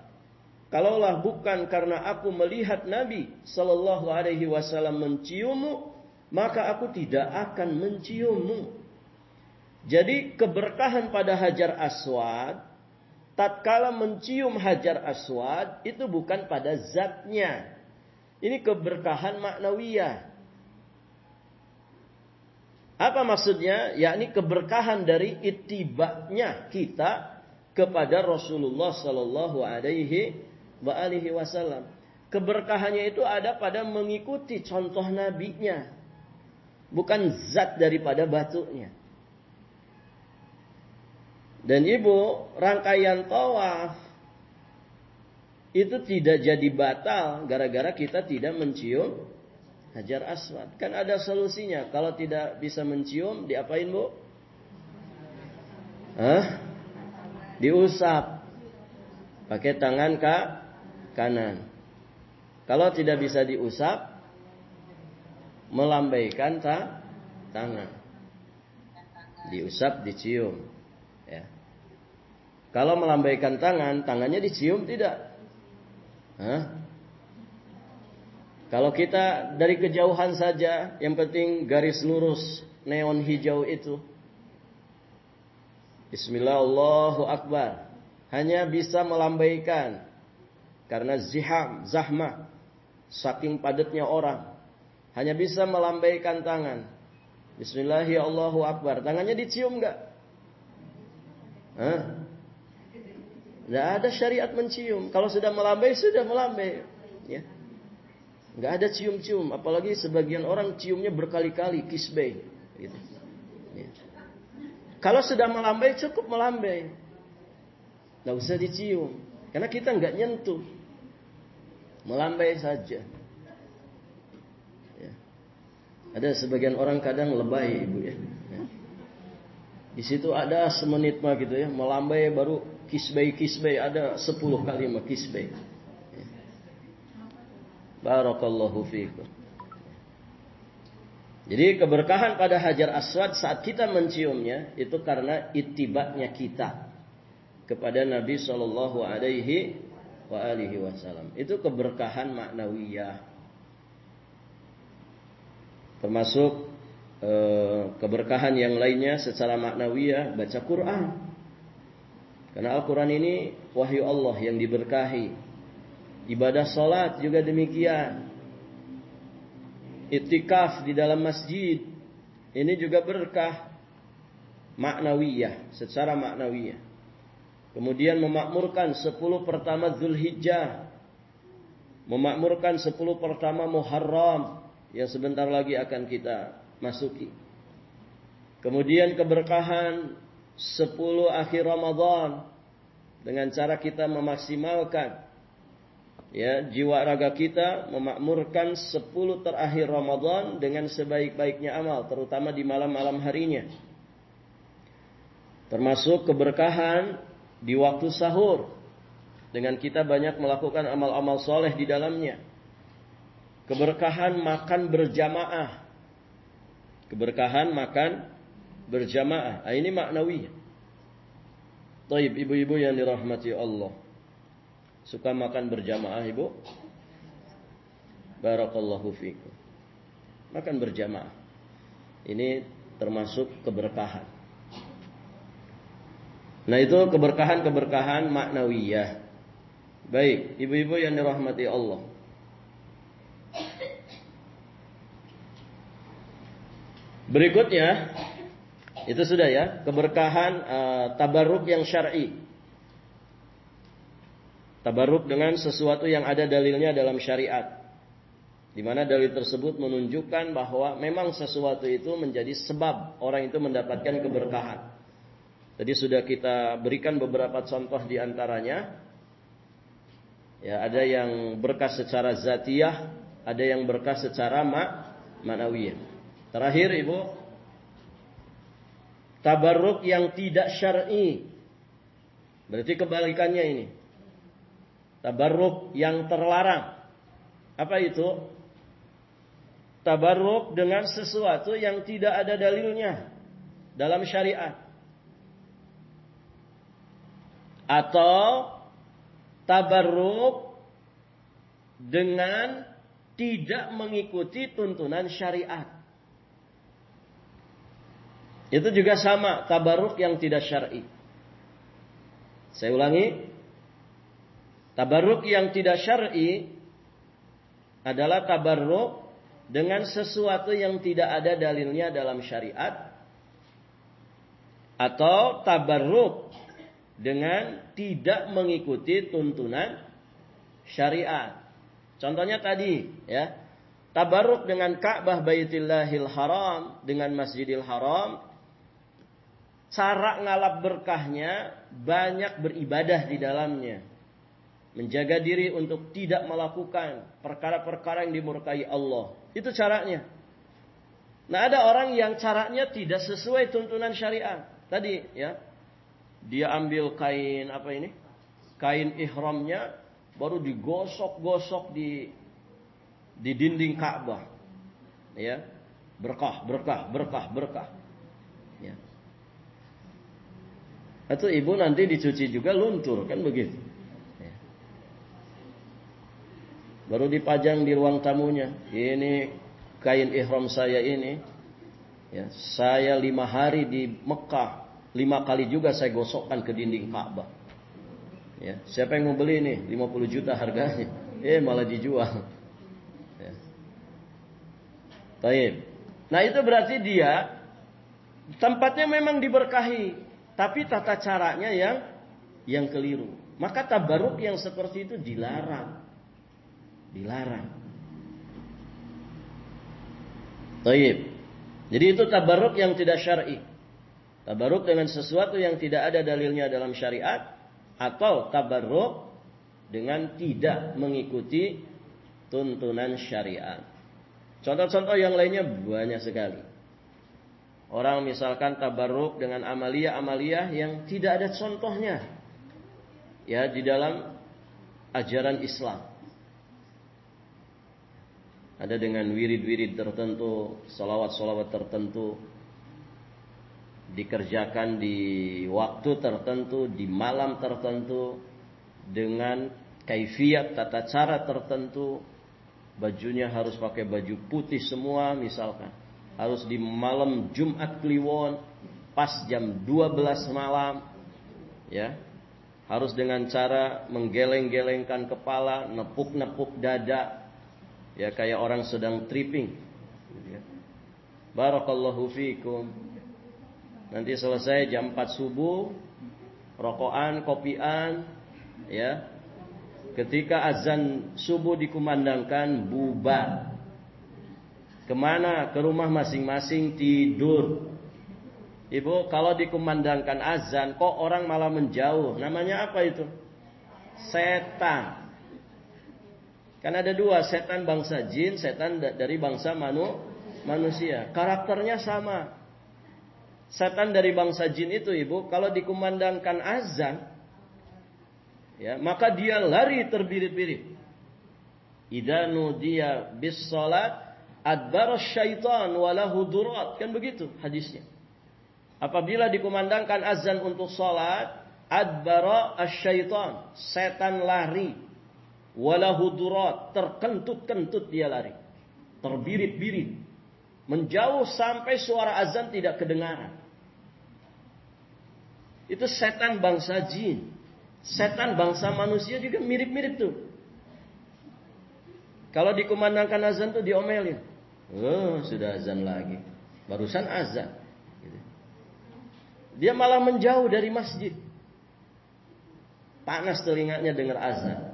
Kalaulah bukan karena aku melihat Nabi sallallahu alaihi wasallam menciummu, maka aku tidak akan menciummu. Jadi keberkahan pada Hajar Aswad, tatkala mencium Hajar Aswad, itu bukan pada zatnya. Ini keberkahan maknawiyah. Apa maksudnya? Yakni keberkahan dari ittiba'nya kita kepada Rasulullah sallallahu alaihi wasallam. Keberkahannya itu ada pada mengikuti contoh nabinya, bukan zat daripada batunya. Dan ibu, rangkaian tawaf itu tidak jadi batal gara-gara kita tidak mencium Hajar Aswad. Kan ada solusinya. Kalau tidak bisa mencium, diapain bu? Diusap. Pakai tangan kanan. Kalau tidak bisa diusap, melambaikan tangan. Diusap, dicium. Ya. Kalau melambaikan tangan, tangannya dicium tidak? Kalau kita dari kejauhan saja, yang penting garis lurus neon hijau itu. Bismillah, Allahu Akbar. Hanya bisa melambaikan. Karena zahmah. Saking padatnya orang. Hanya bisa melambaikan tangan. Bismillahi Allahu Akbar. Tangannya dicium enggak? Tidak ada syariat mencium. Kalau sudah melambai, sudah melambai. Ya. Nggak ada cium-cium. Apalagi sebagian orang ciumnya berkali-kali. Kisbei. Gitu. Ya. Kalau sudah melambai, cukup melambai. Nggak usah dicium. Karena kita nggak nyentuh. Melambai saja. Ya. Ada sebagian orang kadang lebay, ibu ya. Ya. Di situ ada semenit mah gitu ya. Melambai baru kisbei. Ada 10 kali mah kisbei. Barakallahu fiikum. Jadi keberkahan pada Hajar Aswad saat kita menciumnya itu karena ittiba'nya kita kepada Nabi sallallahu alaihi wasallam. Itu keberkahan maknawiyah. Termasuk keberkahan yang lainnya secara maknawiyah baca Quran. Karena Al-Quran ini wahyu Allah yang diberkahi. Ibadah salat juga demikian. Iktikaf di dalam masjid. Ini juga berkah maknawiyah, secara maknawiyah. Kemudian memakmurkan 10 pertama Dzulhijjah, memakmurkan 10 pertama Muharram yang sebentar lagi akan kita masuki. Kemudian keberkahan 10 akhir Ramadan dengan cara kita memaksimalkan jiwa raga kita, memakmurkan 10 terakhir Ramadan dengan sebaik-baiknya amal, terutama di malam-malam harinya. Termasuk keberkahan di waktu sahur dengan kita banyak melakukan amal-amal soleh di dalamnya. Keberkahan makan berjamaah. Keberkahan makan berjamaah. Ini maknawi. Taib, ibu-ibu yang dirahmati Allah. Suka makan berjamaah, ibu? Barakallahu fikum. Makan berjamaah. Ini termasuk keberkahan. Nah, itu keberkahan-keberkahan maknawiyah. Baik, ibu-ibu yang dirahmati Allah. Berikutnya, itu sudah ya, keberkahan tabarruk yang syar'i. Tabarruk dengan sesuatu yang ada dalilnya dalam syariat. Di mana dalil tersebut menunjukkan bahwa memang sesuatu itu menjadi sebab orang itu mendapatkan keberkahan. Tadi sudah kita berikan beberapa contoh di antaranya. Ya, ada yang berkah secara zatiyah, ada yang berkah secara ma'nawiyah. Terakhir, ibu, tabarruk yang tidak syar'i. Berarti kebalikannya ini. Tabarruk yang terlarang. Apa itu? Tabarruk dengan sesuatu yang tidak ada dalilnya dalam syariat. Atau tabarruk dengan tidak mengikuti tuntunan syariat. Itu juga sama, tabarruk yang tidak syar'i. Saya ulangi. Tabarruk yang tidak syar'i adalah tabarruk dengan sesuatu yang tidak ada dalilnya dalam syariat. Atau tabarruk dengan tidak mengikuti tuntunan syariat. Contohnya tadi, ya. Tabarruk dengan Ka'bah Baitillahil Haram, dengan Masjidil Haram. Cara ngalap berkahnya banyak beribadah di dalamnya. Menjaga diri untuk tidak melakukan perkara-perkara yang dimurkai Allah. Itu caranya. Nah, ada orang yang caranya tidak sesuai tuntunan syariat. Tadi, ya. Dia ambil kain kain ihramnya, baru digosok-gosok di dinding Ka'bah. Ya. Berkah. Ya. Atau ibu nanti dicuci juga luntur, kan begitu. Ya. Baru dipajang di ruang tamunya. Ini kain ihram saya ini. Ya, saya 5 hari di Mekah. 5 kali juga saya gosokkan ke dinding Ka'bah. Ya, siapa yang mau beli ini? 50 juta harganya. Malah dijual. Ya. Taib. Nah, itu berarti dia tempatnya memang diberkahi, tapi tata caranya yang keliru. Maka tabarruk yang seperti itu dilarang. Taib. Jadi itu tabarruk yang tidak syar'i. Tabarruk dengan sesuatu yang tidak ada dalilnya dalam syariat, atau tabarruk dengan tidak mengikuti tuntunan syariat. Contoh-contoh yang lainnya banyak sekali. Orang misalkan tabarruk dengan amaliyah-amaliyah yang tidak ada contohnya, ya, di dalam ajaran Islam. Ada dengan wirid-wirid tertentu, salawat-salawat tertentu, dikerjakan di waktu tertentu, di malam tertentu, dengan kaifiyat tata cara tertentu. Bajunya harus pakai baju putih semua misalkan. Harus di malam Jumat Kliwon, pas jam 12 malam. Ya. Harus dengan cara menggeleng-gelengkan kepala, nepuk-nepuk dada. Ya, kayak orang sedang tripping. Barakallahu fikum. Nanti selesai jam 4 subuh, rokokan, kopian, ya. Ketika azan subuh dikumandangkan, bubar. Kemana? Ke rumah masing-masing tidur. Ibu, kalau dikumandangkan azan, kok orang malah menjauh? Namanya apa itu? Setan. Kan ada dua, setan bangsa jin, setan dari bangsa manusia. Karakternya sama. Setan dari bangsa jin itu, ibu, kalau dikumandangkan azan, ya, maka dia lari terbirit-birit. Idza nudiya bis salat adbara syaitan walahu durat. Kan begitu hadisnya. Apabila dikumandangkan azan untuk salat, adbara asyaitan, setan lari, walahu durat, terkentut-kentut dia lari, terbirit-birit, menjauh sampai suara azan tidak kedengaran. Itu setan bangsa jin. Setan bangsa manusia juga mirip-mirip tuh. Kalau dikumandangkan azan tuh diomelin. Oh, sudah azan lagi. Barusan azan. Dia malah menjauh dari masjid. Panas telinganya dengar azan.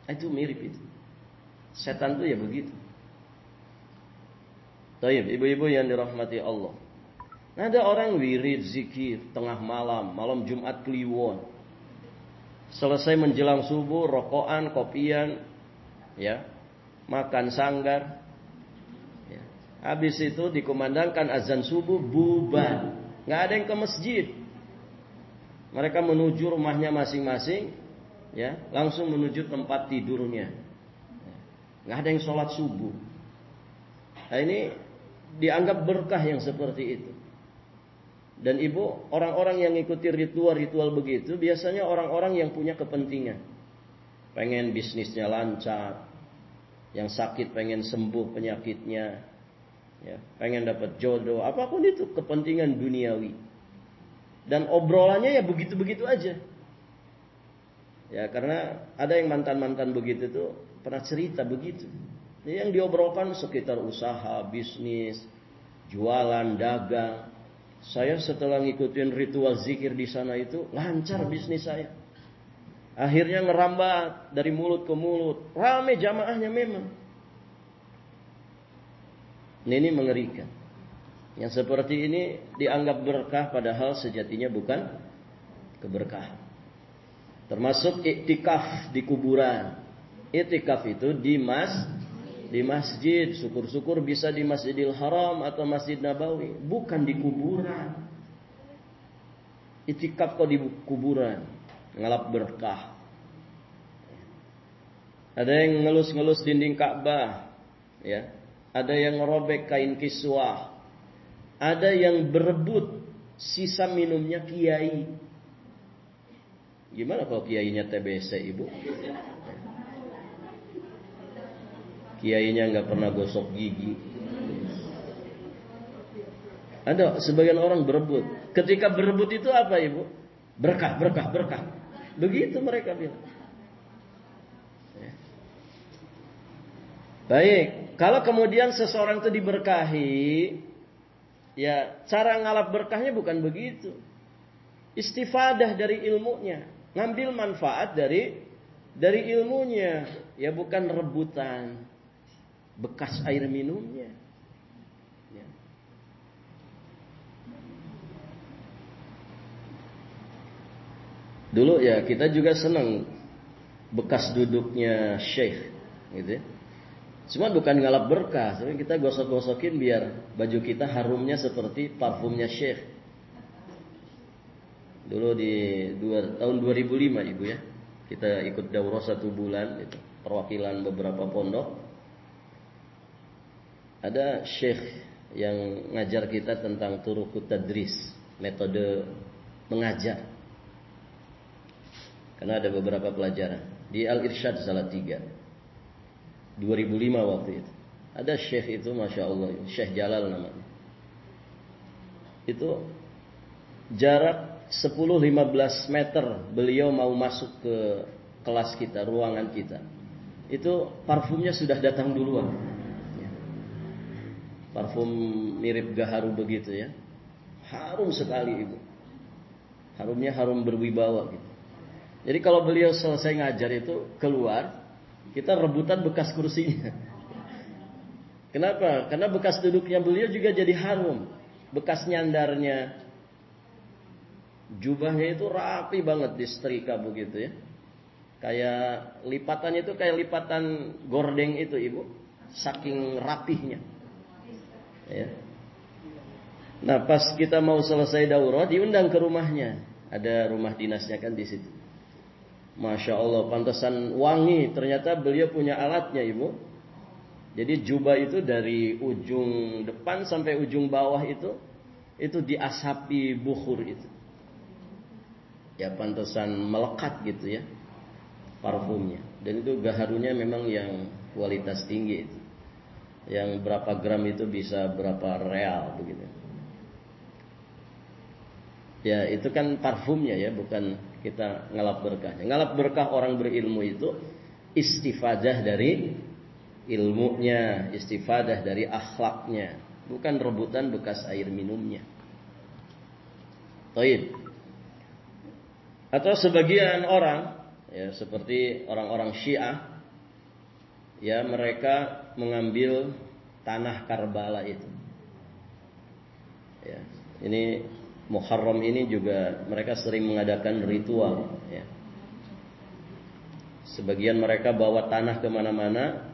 Itu mirip itu. Setan tuh ya begitu. Taib, ibu-ibu yang dirahmati Allah. Ada orang wirid zikir tengah malam, malam Jumat Kliwon. Selesai menjelang subuh, rokokan, kopian, ya, makan sanggar. Ya. Habis itu dikumandangkan azan subuh, bubar. Nggak ada yang ke masjid. Mereka menuju rumahnya masing-masing, ya, langsung menuju tempat tidurnya. Nggak ada yang sholat subuh. Nah, ini dianggap berkah yang seperti itu. Dan ibu, orang-orang yang ikuti ritual-ritual begitu biasanya orang-orang yang punya kepentingan. Pengen bisnisnya lancar, yang sakit pengen sembuh penyakitnya, ya, pengen dapat jodoh, apapun itu kepentingan duniawi. Dan obrolannya ya begitu-begitu aja. Ya, karena ada yang mantan-mantan begitu tuh pernah cerita begitu. Yang diobrolkan sekitar usaha, bisnis, jualan, dagang. Saya setelah ngikutin ritual zikir di sana itu lancar bisnis saya. Akhirnya ngerambat dari mulut ke mulut. Rame jamaahnya memang. Ini mengerikan. Yang seperti ini dianggap berkah padahal sejatinya bukan keberkahan. Termasuk iktikaf di kuburan. Iktikaf itu di masjid, syukur-syukur bisa di Masjidil Haram atau Masjid Nabawi, bukan di kuburan. Iktikaf kok di kuburan, ngalap berkah. Ada yang ngelus-ngelus dinding Ka'bah, ya. Ada yang ngerobek kain kiswah. Ada yang berebut sisa minumnya kiai. Gimana kalau kiainya TBC, ibu? Kiainya nggak pernah gosok gigi. Ada sebagian orang berebut. Ketika berebut itu apa, ibu? Berkah, berkah, berkah. Begitu mereka bilang. Ya. Baik, kalau kemudian seseorang itu diberkahi, ya cara ngalap berkahnya bukan begitu. Istifadah dari ilmunya, ngambil manfaat dari ilmunya, ya bukan rebutan bekas air minumnya. Ya. Dulu ya kita juga senang bekas duduknya syekh, gitu. Cuma bukan ngalap berkah, tapi kita gosok-gosokin biar baju kita harumnya seperti parfumnya syekh. Dulu di tahun 2005 ibu ya, kita ikut daurah 1 bulan, gitu, perwakilan beberapa pondok. Ada syekh yang ngajar kita tentang turukut tadris, metode mengajar. Karena ada beberapa pelajaran di Al-Irsyad Salatiga 2005 waktu itu. Ada syekh itu Masya Allah, Syekh Jalal namanya. Itu jarak 10-15 meter beliau mau masuk ke kelas kita, ruangan kita. Itu parfumnya sudah datang duluan. Parfum mirip gaharu begitu ya. Harum sekali Ibu. Harumnya harum berwibawa gitu. Jadi kalau beliau selesai ngajar itu keluar, kita rebutan bekas kursinya. Kenapa? Karena bekas duduknya beliau juga jadi harum. Bekas nyandarnya, jubahnya itu rapi banget disetrika begitu ya. Kayak lipatannya itu kayak lipatan gordeng itu Ibu. Saking rapihnya. Ya. Nah, pas kita mau selesai daurah diundang ke rumahnya. Ada rumah dinasnya kan di situ. Masya Allah, pantesan wangi. Ternyata beliau punya alatnya Ibu. Jadi jubah itu dari ujung depan sampai ujung bawah itu diasapi bukhur itu. Ya pantesan melekat gitu ya parfumnya. Dan itu gaharunya memang yang kualitas tinggi itu. Yang berapa gram itu bisa berapa real begitu. Ya itu kan parfumnya ya, bukan kita ngalap berkahnya. Ngalap berkah orang berilmu itu istifadah dari ilmunya, istifadah dari akhlaknya, bukan rebutan bekas air minumnya. Taib. Atau sebagian orang ya seperti orang-orang Syiah ya, mereka mengambil tanah Karbala itu. Ya, ini Muharram ini juga mereka sering mengadakan ritual. Ya. Sebagian mereka bawa tanah kemana-mana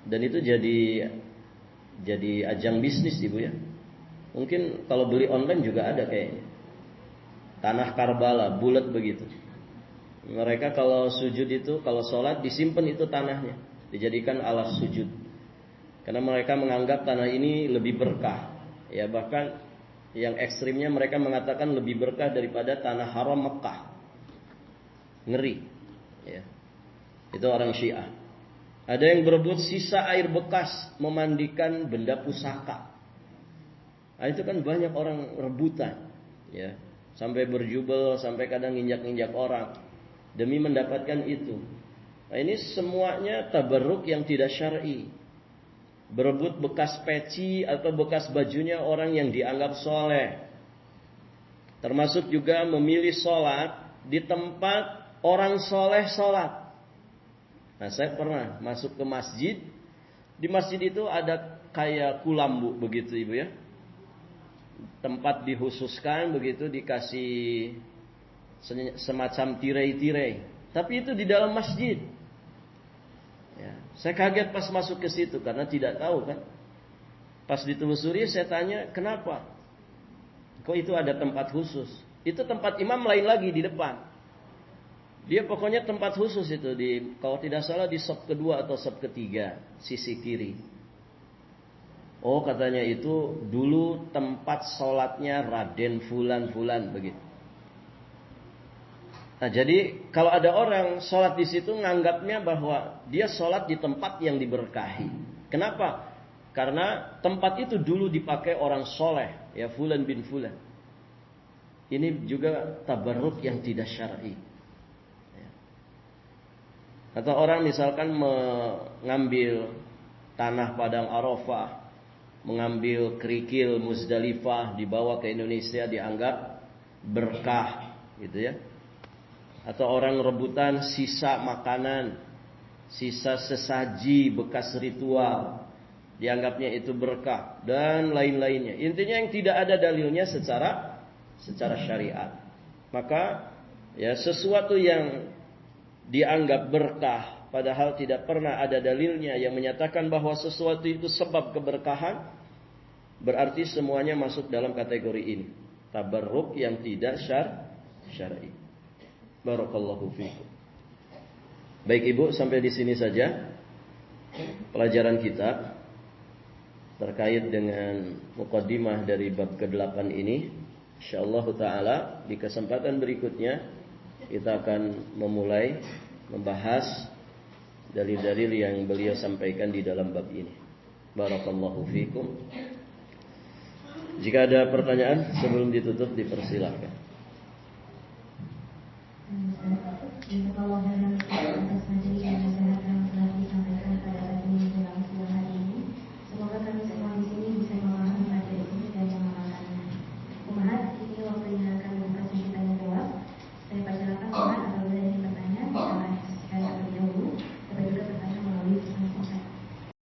dan itu jadi ajang bisnis Ibu ya. Mungkin kalau beli online juga ada kayaknya. Tanah Karbala bulat begitu. Mereka kalau sujud itu, kalau sholat disimpan itu tanahnya, dijadikan alas sujud. Karena mereka menganggap tanah ini lebih berkah. Ya bahkan yang ekstrimnya mereka mengatakan lebih berkah daripada tanah haram Mekah. Ngeri. Ya. Itu orang Syiah. Ada yang berebut sisa air bekas memandikan benda pusaka. Nah, itu kan banyak orang rebutan. Ya. Sampai berjubel, sampai kadang injak-injak orang demi mendapatkan itu. Nah, ini semuanya tabarruk yang tidak syar'i. Berebut bekas peci atau bekas bajunya orang yang dianggap soleh. Termasuk juga memilih sholat di tempat orang soleh sholat. Nah, saya pernah masuk ke masjid. Di masjid itu ada kayak kulambu begitu Ibu ya. Tempat dikhususkan begitu, dikasih semacam tirai-tirai. Tapi itu di dalam masjid. Ya, saya kaget pas masuk ke situ karena tidak tahu kan. Pas ditelusuri saya tanya kenapa? Kok itu ada tempat khusus? Itu tempat imam lain lagi di depan. Dia pokoknya tempat khusus itu di, kalau tidak salah di saf kedua atau saf ketiga sisi kiri. Oh katanya itu dulu tempat sholatnya Raden Fulan begitu. Nah jadi kalau ada orang sholat di situ nganggapnya bahwa dia sholat di tempat yang diberkahi. Kenapa? Karena tempat itu dulu dipakai orang soleh, ya Fulan bin Fulan. Ini juga tabarruk yang tidak syar'i. Atau orang misalkan mengambil tanah padang Arafah, mengambil kerikil Muzdalifah dibawa ke Indonesia dianggap berkah gitu ya. Atau orang rebutan sisa makanan, sisa sesaji bekas ritual, dianggapnya itu berkah dan lain-lainnya. Intinya yang tidak ada dalilnya secara syariat. Maka ya sesuatu yang dianggap berkah padahal tidak pernah ada dalilnya yang menyatakan bahwa sesuatu itu sebab keberkahan, berarti semuanya masuk dalam kategori ini. Tabarruk yang tidak syar'i. Barakallahu fiikum. Baik Ibu, sampai di sini saja pelajaran kita terkait dengan muqaddimah dari bab ke-8 ini. Insyaallah taala di kesempatan berikutnya kita akan memulai membahas dalil-dalil yang beliau sampaikan di dalam bab ini. Barakallahu fiikum. Jika ada pertanyaan sebelum ditutup dipersilakan. Kalau